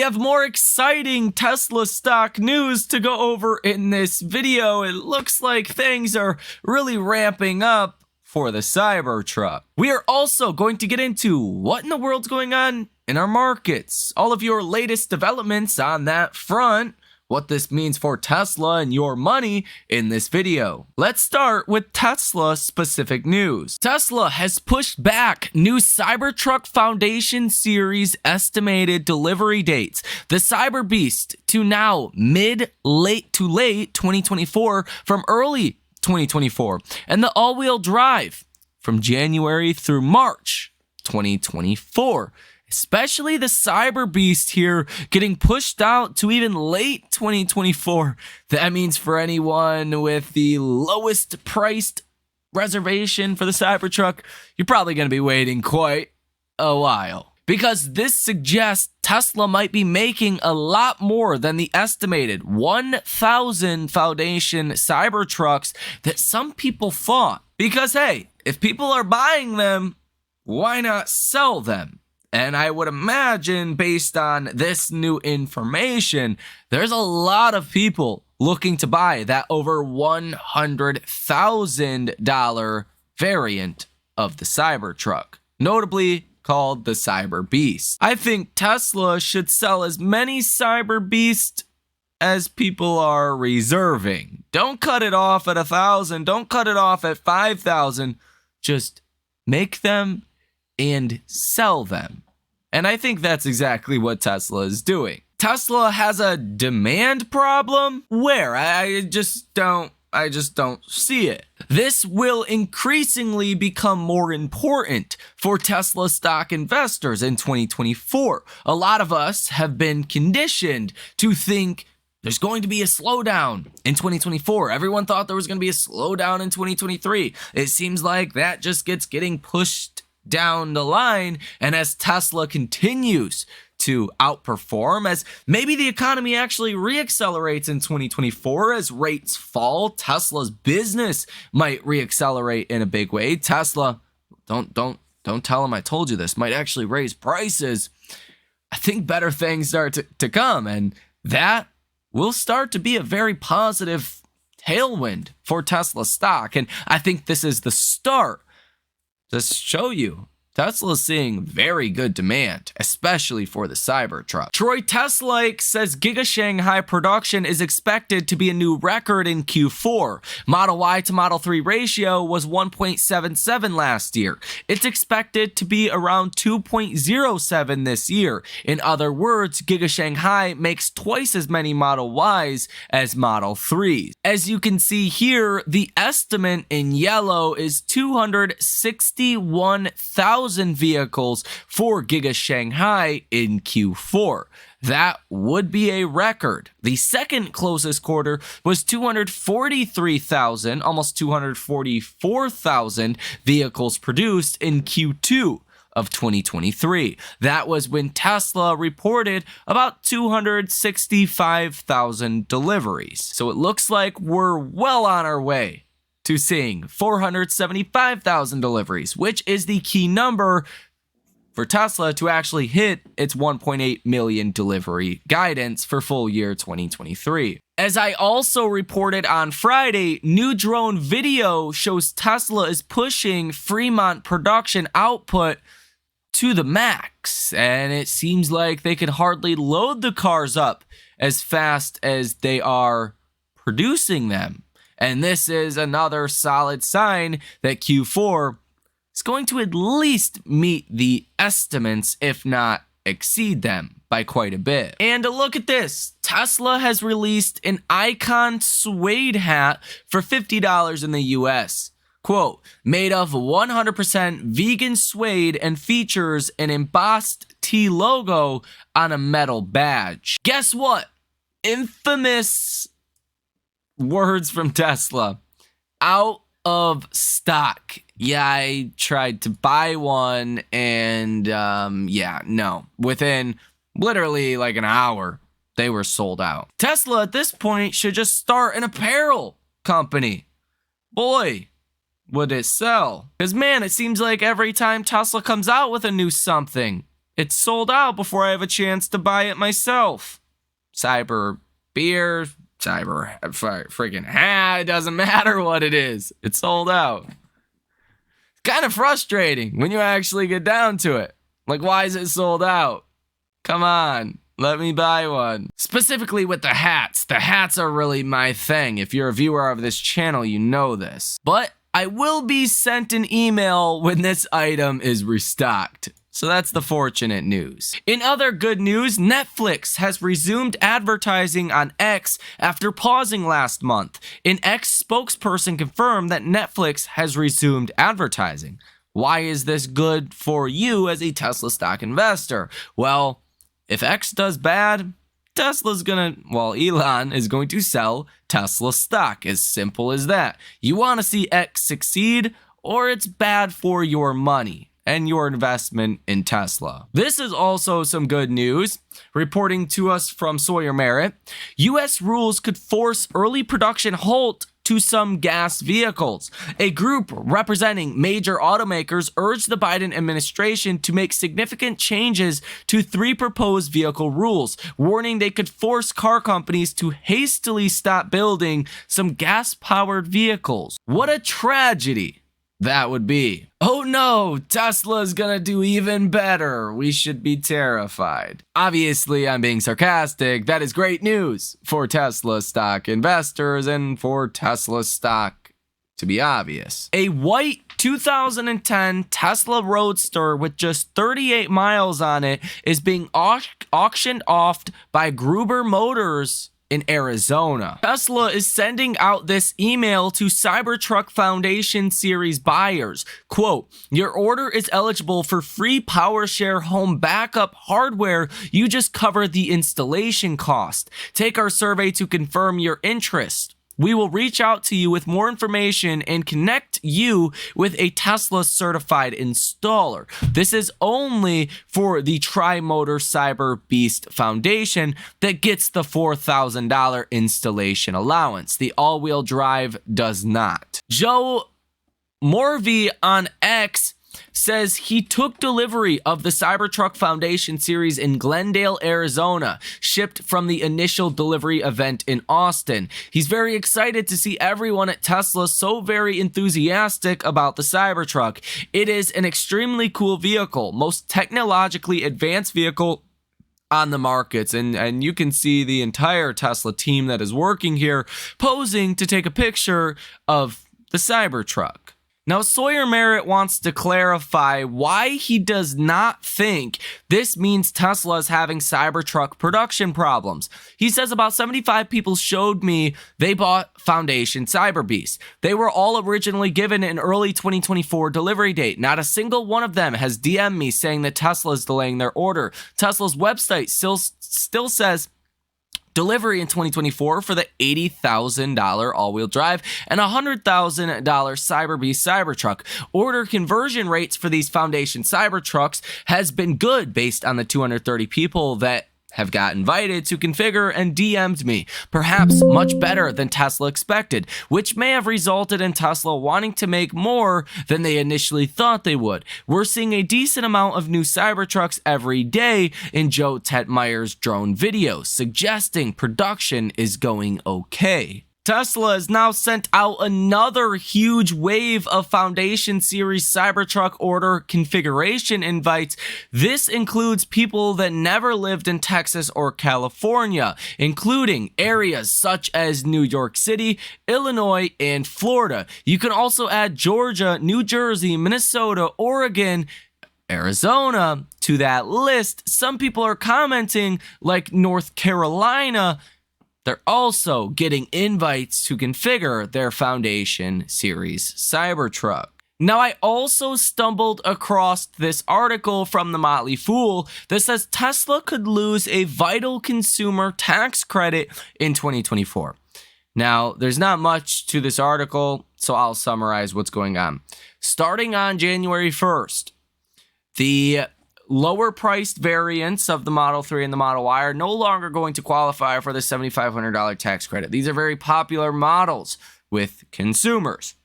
have more exciting Tesla stock news to go over in this video. It looks like things are really ramping up for the Cybertruck. We are also going to get into what in the world's going on in our markets, all of your latest developments on that front, what this means for Tesla and your money in this video. Let's start with Tesla specific news. Tesla has pushed back new Cybertruck Foundation series estimated delivery dates, the Cyber Beast, to now mid-late 2024 from early 2024, and the all-wheel drive from January through March 2024. Especially the Cyber Beast here getting pushed out to even late 2024. That means for anyone with the lowest priced reservation for the Cybertruck, you're probably going to be waiting quite a while. Because this suggests Tesla might be making a lot more than the estimated 1,000 Foundation Cybertrucks that some people thought. Because hey, if people are buying them, why not sell them? And I would imagine, based on this new information, there's a lot of people looking to buy that over $100,000 variant of the Cybertruck, notably called the Cyber Beast. I think Tesla should sell as many Cyber Beasts as people are reserving. Don't cut it off at 1,000. Don't cut it off at 5,000. Just make them and sell them. And I think that's exactly what Tesla is doing. Tesla has a demand problem? Where? I just don't see it. This will increasingly become more important for Tesla stock investors in 2024. A lot of us have been conditioned to think there's going to be a slowdown in 2024. Everyone thought there was going to be a slowdown in 2023. It seems like that just getting pushed down the line, and as Tesla continues to outperform, as maybe the economy actually reaccelerates in 2024 as rates fall, Tesla's business might reaccelerate in a big way. Tesla, don't tell them I told you this, might actually raise prices. I think better things start to come, and that will start to be a very positive tailwind for Tesla stock. And I think this is the start to show you Tesla's seeing very good demand, especially for the Cybertruck. Troy Teslike says Giga Shanghai production is expected to be a new record in Q4. Model Y to Model 3 ratio was 1.77 last year. It's expected to be around 2.07 this year. In other words, Giga Shanghai makes twice as many Model Ys as Model 3s. As you can see here, the estimate in yellow is 261,000 vehicles for Giga Shanghai in Q4. That would be a record. The second closest quarter was 243,000, almost 244,000 vehicles produced in Q2 of 2023. That was when Tesla reported about 265,000 deliveries. So it looks like we're well on our way to seeing 475,000 deliveries, which is the key number for Tesla to actually hit its 1.8 million delivery guidance for full year 2023. As I also reported on Friday, new drone video shows Tesla is pushing Fremont production output to the max, and it seems like they could hardly load the cars up as fast as they are producing them. And this is another solid sign that Q4 is going to at least meet the estimates, if not exceed them by quite a bit. And look at this. Tesla has released an Icon suede hat for $50 in the US. Quote, made of 100% vegan suede and features an embossed T logo on a metal badge. Guess what? Infamous words from Tesla. Out of stock. Yeah, I tried to buy one and no. Within literally like an hour, they were sold out. Tesla at this point should just start an apparel company. Boy, would it sell. Because man, it seems like every time Tesla comes out with a new something, It's sold out before I have a chance to buy it myself. Cyber beer, cyber freaking hat, it doesn't matter what it is. It's sold out. It's kind of frustrating when you actually get down to it. Like, why is it sold out? Come on, let me buy one. Specifically with the hats. The hats are really my thing. If you're a viewer of this channel, you know this. But I will be sent an email when this item is restocked. So that's the fortunate news. In other good news, Netflix has resumed advertising on X after pausing last month. An X spokesperson confirmed that Netflix has resumed advertising. Why is this good for you as a Tesla stock investor? Well, if X does bad, Elon is going to sell Tesla stock. As simple as that. You want to see X succeed, or it's bad for your money and your investment in Tesla. This is also some good news. Reporting to us from Sawyer Merritt, U.S. rules could force early production halt to some gas vehicles. A group representing major automakers urged the Biden administration to make significant changes to 3 proposed vehicle rules, warning they could force car companies to hastily stop building some gas-powered vehicles. What a tragedy that would be. Oh no, Tesla's gonna do even better. We should be terrified. Obviously, I'm being sarcastic. That is great news for Tesla stock investors and for Tesla stock, to be obvious. A white 2010 Tesla Roadster with just 38 miles on it is being auctioned off by Gruber Motors in Arizona. Tesla is sending out this email to Cybertruck Foundation Series buyers. Quote, your order is eligible for free PowerShare home backup hardware. You just cover the installation cost. Take our survey to confirm your interest. We will reach out to you with more information and connect you with a Tesla certified installer. This is only for the Tri-Motor Cyber Beast Foundation that gets the $4,000 installation allowance. The all-wheel drive does not. Joe Morvey on X says he took delivery of the Cybertruck Foundation series in Glendale, Arizona, shipped from the initial delivery event in Austin. He's very excited to see everyone at Tesla so very enthusiastic about the Cybertruck. It is an extremely cool vehicle, most technologically advanced vehicle on the markets, and you can see the entire Tesla team that is working here posing to take a picture of the Cybertruck. Now, Sawyer Merritt wants to clarify why he does not think this means Tesla is having Cybertruck production problems. He says about 75 people showed me they bought Foundation Cyberbeast. They were all originally given an early 2024 delivery date. Not a single one of them has DM'd me saying that Tesla is delaying their order. Tesla's website still says delivery in 2024 for the $80,000 all-wheel drive and $100,000 Cyberbeast Cybertruck. Order conversion rates for these Foundation Cybertrucks has been good based on the 230 people that have got invited to configure and DM'd me. Perhaps much better than Tesla expected, which may have resulted in Tesla wanting to make more than they initially thought they would. We're seeing a decent amount of new Cybertrucks every day in Joe Tetmeyer's drone videos, suggesting production is going okay. Tesla has now sent out another huge wave of Foundation Series Cybertruck order configuration invites. This includes people that never lived in Texas or California, including areas such as New York City, Illinois, and Florida. You can also add Georgia, New Jersey, Minnesota, Oregon, Arizona to that list. Some people are commenting like North Carolina. They're also getting invites to configure their Foundation Series Cybertruck. Now, I also stumbled across this article from the Motley Fool that says Tesla could lose a vital consumer tax credit in 2024. Now, there's not much to this article, so I'll summarize what's going on. Starting on January 1st, the lower priced variants of the Model 3 and the Model Y are no longer going to qualify for the $7,500 tax credit. These are very popular models with consumers.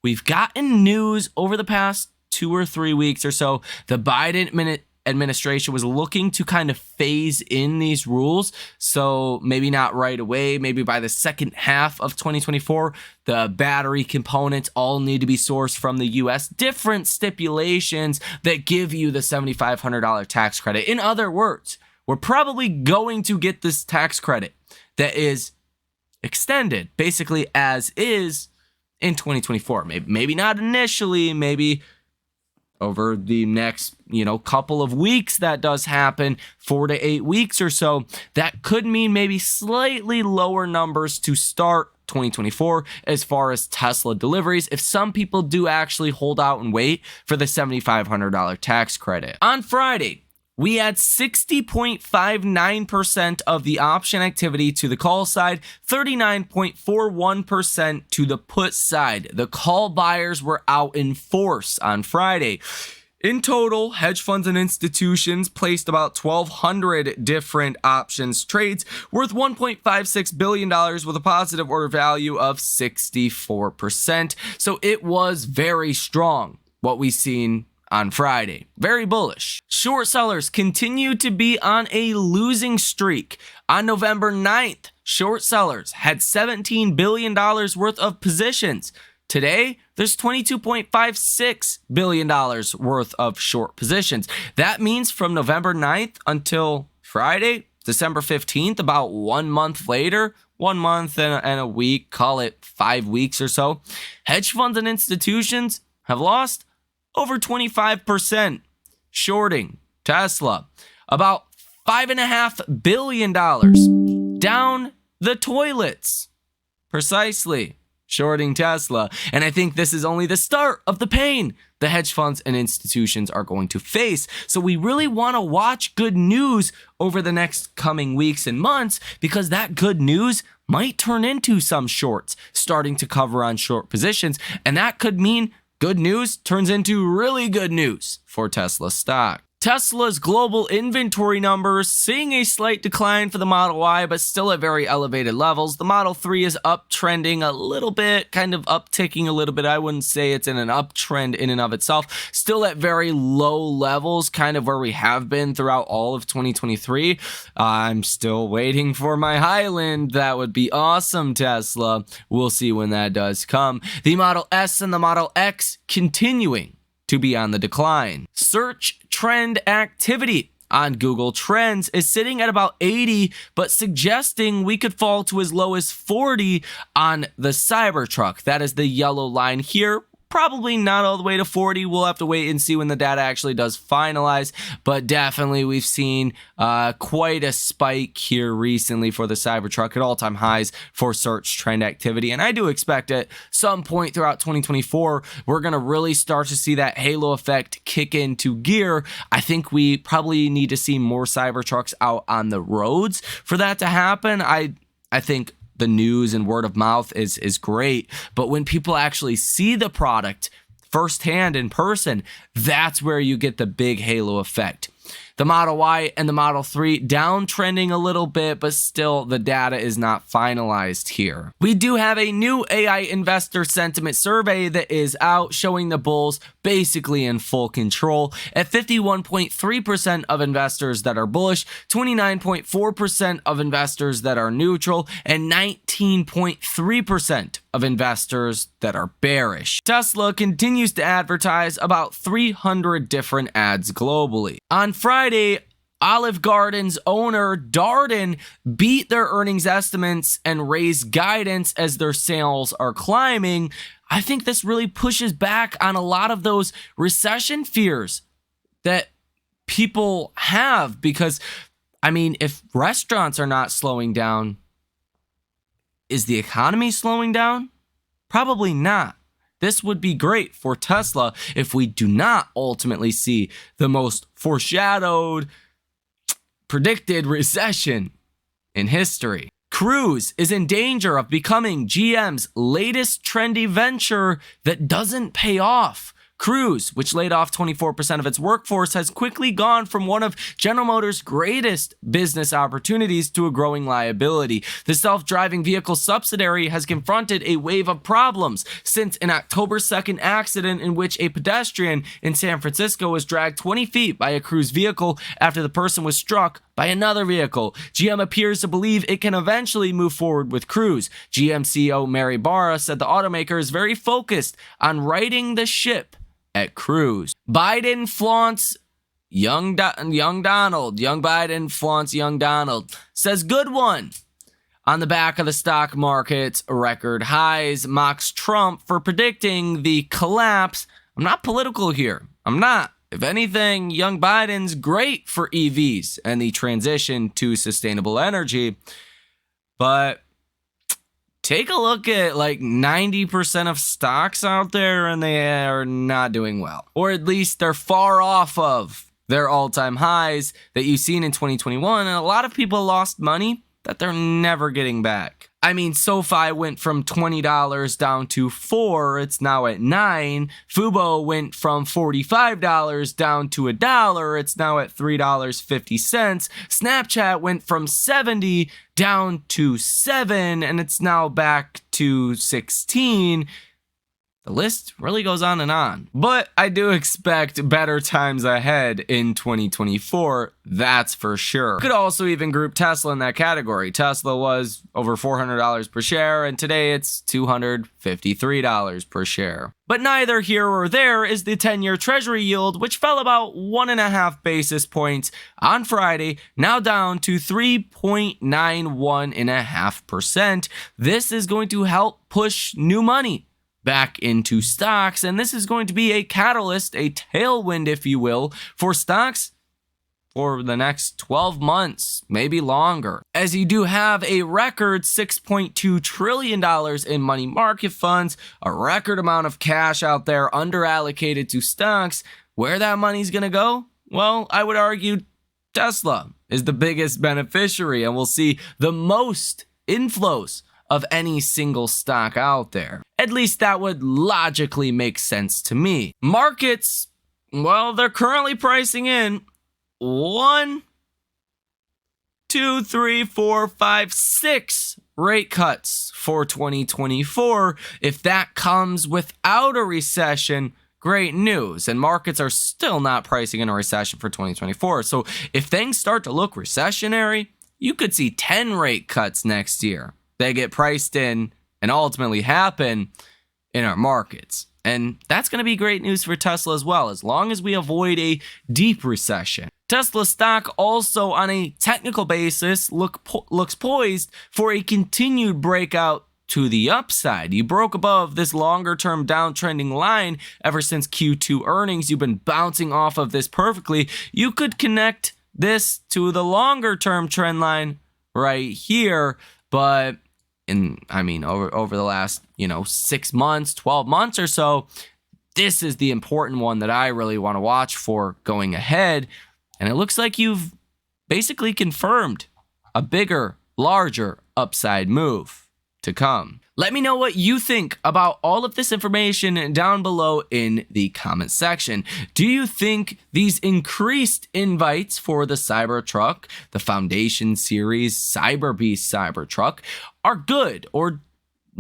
We've gotten news over the past 2 or 3 weeks or so. The Biden administration was looking to kind of phase in these rules. So maybe not right away, maybe by the second half of 2024, the battery components all need to be sourced from the US. Different stipulations that give you the $7,500 tax credit. In other words, we're probably going to get this tax credit that is extended basically as is in 2024. Maybe not initially, maybe over the next, couple of weeks that does happen, 4 to 8 weeks or so. That could mean maybe slightly lower numbers to start 2024 as far as Tesla deliveries, if some people do actually hold out and wait for the $7,500 tax credit. On Friday, we had 60.59% of the option activity to the call side, 39.41% to the put side. The call buyers were out in force on Friday. In total, hedge funds and institutions placed about 1,200 different options trades worth $1.56 billion with a positive order value of 64%. So it was very strong, what we've seen on Friday. Very bullish. Short sellers continue to be on a losing streak. On November 9th, short sellers had $17 billion worth of positions. Today, there's $22.56 billion worth of short positions. That means from November 9th until Friday, December 15th, about 1 month later, 1 month and a week, call it 5 weeks or so, hedge funds and institutions have lost over 25% shorting Tesla. About $5.5 billion down the toilets. Precisely. Shorting Tesla. And I think this is only the start of the pain the hedge funds and institutions are going to face. So we really want to watch good news over the next coming weeks and months, because that good news might turn into some shorts starting to cover on short positions. And that could mean good news turns into really good news for Tesla stock. Tesla's global inventory numbers seeing a slight decline for the Model Y, but still at very elevated levels. The Model 3 is uptrending a little bit, kind of upticking a little bit. I wouldn't say it's in an uptrend in and of itself. Still at very low levels, kind of where we have been throughout all of 2023. I'm still waiting for my Highland. That would be awesome, Tesla. We'll see when that does come. The Model S and the Model X continuing to be on the decline. Search trend activity on Google Trends is sitting at about 80, but suggesting we could fall to as low as 40 on the Cybertruck. That is the yellow line here. Probably not all the way to 40. We'll have to wait and see when the data actually does finalize. But definitely we've seen quite a spike here recently for the Cybertruck at all-time highs for search trend activity. And I do expect at some point throughout 2024, we're going to really start to see that halo effect kick into gear. I think we probably need to see more Cybertrucks out on the roads for that to happen. I think the news and word of mouth is great, but when people actually see the product firsthand in person, that's where you get the big halo effect. The Model Y and the Model 3 downtrending a little bit, but still the data is not finalized here. We do have a new AI investor sentiment survey that is out showing the bulls basically in full control at 51.3% of investors that are bullish, 29.4% of investors that are neutral, and 19.3% of investors that are bearish. Tesla continues to advertise about 300 different ads globally. On Friday, Olive Garden's owner, Darden, beat their earnings estimates and raised guidance as their sales are climbing. I think this really pushes back on a lot of those recession fears that people have, because, I mean, if restaurants are not slowing down, is the economy slowing down? Probably not. This would be great for Tesla if we do not ultimately see the most foreshadowed, predicted recession in history. Cruise is in danger of becoming GM's latest trendy venture that doesn't pay off. Cruise, which laid off 24% of its workforce, has quickly gone from one of General Motors' greatest business opportunities to a growing liability. The self-driving vehicle subsidiary has confronted a wave of problems since an October 2nd accident in which a pedestrian in San Francisco was dragged 20 feet by a Cruise vehicle after the person was struck by another vehicle. GM appears to believe it can eventually move forward with Cruise. GM CEO Mary Barra said the automaker is very focused on righting the ship at Cruise. Biden flaunts young Donald. Young Biden flaunts young Donald. Says good one. On the back of the stock market's record highs, mocks Trump for predicting the collapse. I'm not political here. I'm not. If anything, young Biden's great for EVs and the transition to sustainable energy. But take a look at like 90% of stocks out there and they are not doing well. Or at least they're far off of their all-time highs that you've seen in 2021. And a lot of people lost money that they're never getting back. I mean, SoFi went from $20 down to $4. It's now at $9. Fubo went from $45 down to $1. It's now at $3.50. Snapchat went from 70 down to 7, and it's now back to 16. The list really goes on and on. But I do expect better times ahead in 2024, that's for sure. Could also even group Tesla in that category. Tesla was over $400 per share, and today it's $253 per share. But neither here or there is the 10-year Treasury yield, which fell about 1.5 basis points on Friday, now down to 3.91.5%. This is going to help push new money back into stocks, and this is going to be a catalyst, a tailwind, if you will, for stocks for the next 12 months, maybe longer. As you do have a record $6.2 trillion in money market funds, a record amount of cash out there underallocated to stocks, where that money's going to go? Well, I would argue Tesla is the biggest beneficiary, and we'll see the most inflows of any single stock out there. At least that would logically make sense to me. Markets, well, they're currently pricing in 1, 2, 3, 4, 5, 6 rate cuts for 2024. If that comes without a recession, great news. And markets are still not pricing in a recession for 2024. So if things start to look recessionary, you could see 10 rate cuts next year. They get priced in and ultimately happen in our markets. And that's going to be great news for Tesla as well, as long as we avoid a deep recession. Tesla stock also on a technical basis looks poised for a continued breakout to the upside. You broke above this longer term downtrending line ever since Q2 earnings. You've been bouncing off of this perfectly. You could connect this to the longer term trend line right here, but over the last, 6 months, 12 months or so, this is the important one that I really want to watch for going ahead. And it looks like you've basically confirmed a bigger, larger upside move to come. Let me know what you think about all of this information down below in the comment section. Do you think these increased invites for the Cybertruck, the Foundation Series Cyberbeast Cybertruck, are good, or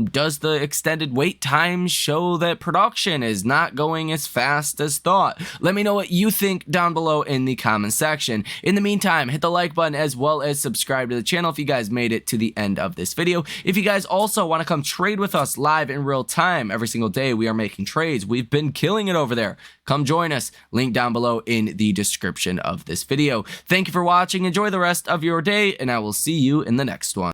does the extended wait time show that production is not going as fast as thought? Let me know what you think down below in the comment section. In the meantime, hit the like button as well as subscribe to the channel if you guys made it to the end of this video. If you guys also want to come trade with us live in real time, every single day we are making trades. We've been killing it over there. Come join us. Link down below in the description of this video. Thank you for watching. Enjoy the rest of your day, and I will see you in the next one.